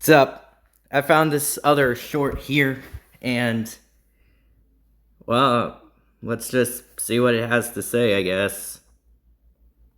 Sup? I found this other short here, and well, let's just see what it has to say, I guess.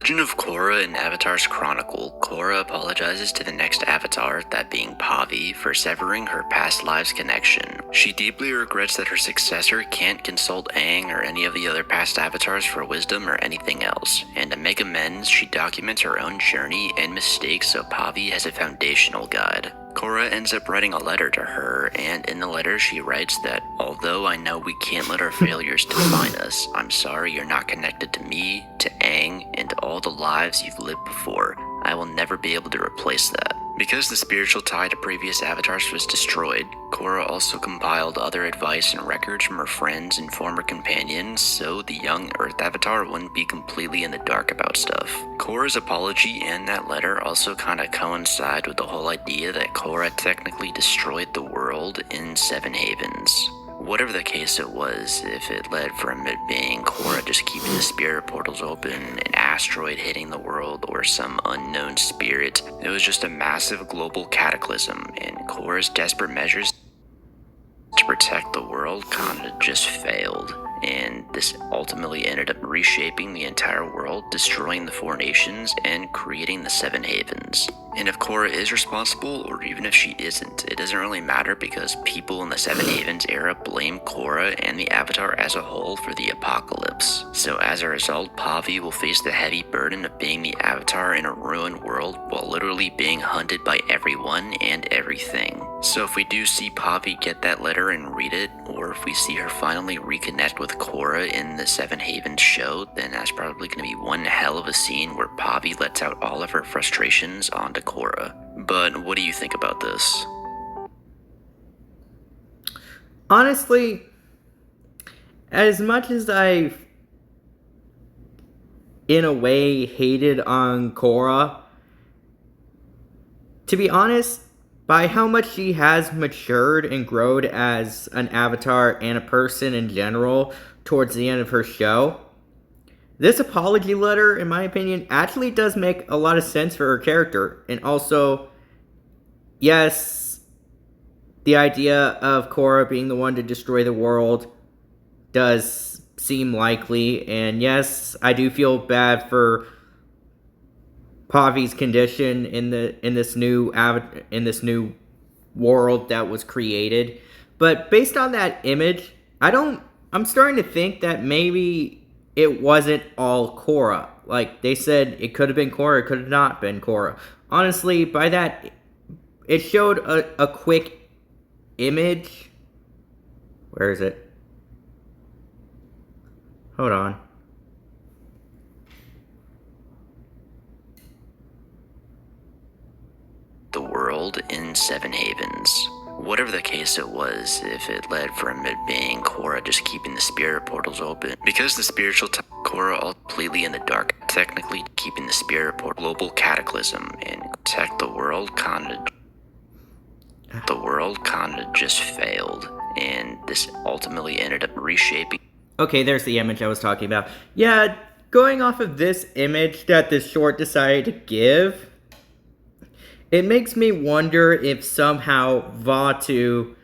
Legend of Korra in Avatar's Chronicle, Korra apologizes to the next Avatar, that being Pavi, for severing her past lives connection. She deeply regrets that her successor can't consult Aang or any of the other past Avatars for wisdom or anything else, and to make amends, she documents her own journey and mistakes so Pavi has a foundational guide. Korra ends up writing a letter to her, and in the letter she writes that, although I know we can't let our failures define us, I'm sorry you're not connected to me, to Aang, and to all the lives you've lived before. I will never be able to replace that. Because the spiritual tie to previous avatars was destroyed, Korra also compiled other advice and records from her friends and former companions so the young Earth Avatar wouldn't be completely in the dark about stuff. Korra's apology and that letter also kinda coincide with the whole idea that Korra technically destroyed the world in Seven Havens. Whatever the case it was, if it led from it being Korra just keeping the spirit portals open, an asteroid hitting the world, or some unknown spirit, it was just a massive global cataclysm, and Korra's desperate measures to protect the world kinda just failed. And this ultimately ended up reshaping the entire world, destroying the four nations, and creating the Seven Havens. And if Korra is responsible, or even if she isn't, it doesn't really matter because people in the Seven Havens era blame Korra and the Avatar as a whole for the apocalypse. So as a result, Pavi will face the heavy burden of being the Avatar in a ruined world while literally being hunted by everyone and everything. So if we do see Pavi get that letter and read it, or if we see her finally reconnect with Korra in the Seven Havens show, then that's probably going to be one hell of a scene where Pavi lets out all of her frustrations onto Korra. But what do you think about this? Honestly, as much as I've, in a way, hated on Korra, to be honest, by how much she has matured and grown as an avatar and a person in general towards the end of her show, this apology letter, in my opinion, actually does make a lot of sense for her character. And also, yes, the idea of Korra being the one to destroy the world does seem likely. And yes, I do feel bad for Pavi's condition in this new world that was created. But based on that image, I'm starting to think that maybe it wasn't all Korra. Like they said, it could have been Korra, it could have not been Korra. Honestly, by that, it showed a quick image. Where is it? Hold on. The world in Seven Havens. Whatever the case it was, if it led from it being Korra just keeping the spirit portals open, because the spiritual Korra all completely in the dark, technically keeping the spirit portal global cataclysm and protect the world kinda just failed, and this ultimately ended up reshaping. Okay, there's the image I was talking about. Yeah, going off of this image that this short decided to give, it makes me wonder if somehow Vaatu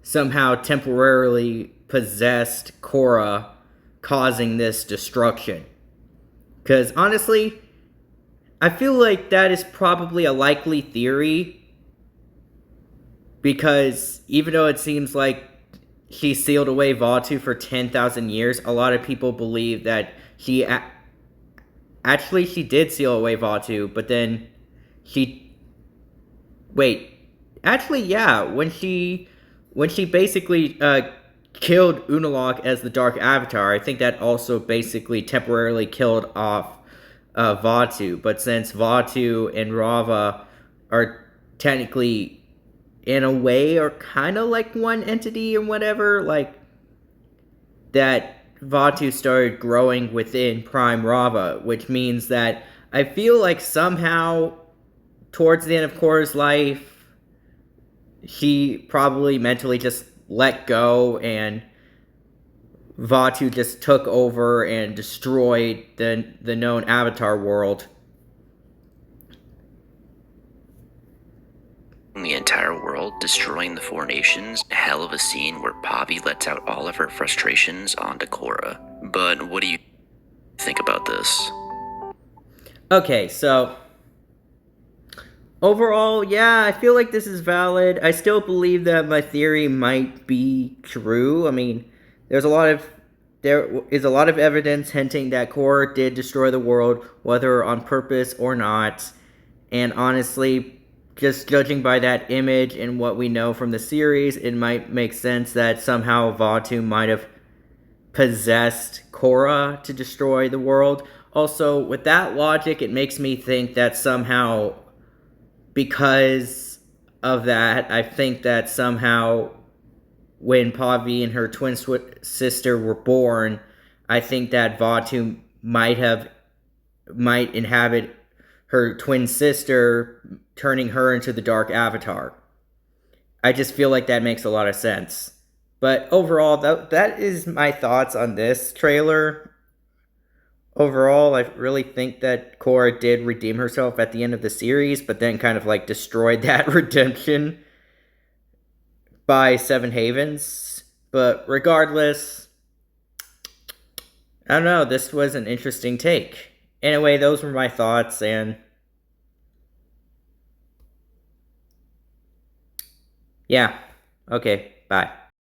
somehow temporarily possessed Korra, causing this destruction. Because honestly, I feel like that is probably a likely theory. Because even though it seems like she sealed away Vaatu for 10,000 years, a lot of people believe that actually she did seal away Vaatu, but then she wait. Actually, yeah. When she basically killed Unalaq as the Dark Avatar, I think that also basically temporarily killed off Vaatu. But since Vaatu and Rava are technically, in a way, are kind of like one entity and whatever, like that Vaatu started growing within Prime Rava, which means that I feel like somehow towards the end of Korra's life, she probably mentally just let go and Vaatu just took over and destroyed the known Avatar world. The entire entire world, destroying the Four Nations. A hell of a scene where Pavi lets out all of her frustrations onto Korra. But what do you think about this? Okay, so overall, yeah, I feel like this is valid. I still believe that my theory might be true. I mean, there is a lot of evidence hinting that Korra did destroy the world, whether on purpose or not. And honestly, just judging by that image and what we know from the series, it might make sense that somehow Vaatu might have possessed Korra to destroy the world. Also, with that logic, it makes me think that somehow, because of that, I think that somehow when Pavi and her twin sister were born, I think that Vaatu might inhabit her twin sister, turning her into the Dark Avatar. I just feel like that makes a lot of sense. But overall, that is my thoughts on this trailer. Overall, I really think that Korra did redeem herself at the end of the series, but then kind of like destroyed that redemption by Seven Havens. But regardless, I don't know, this was an interesting take. Anyway, those were my thoughts, and yeah, okay, bye.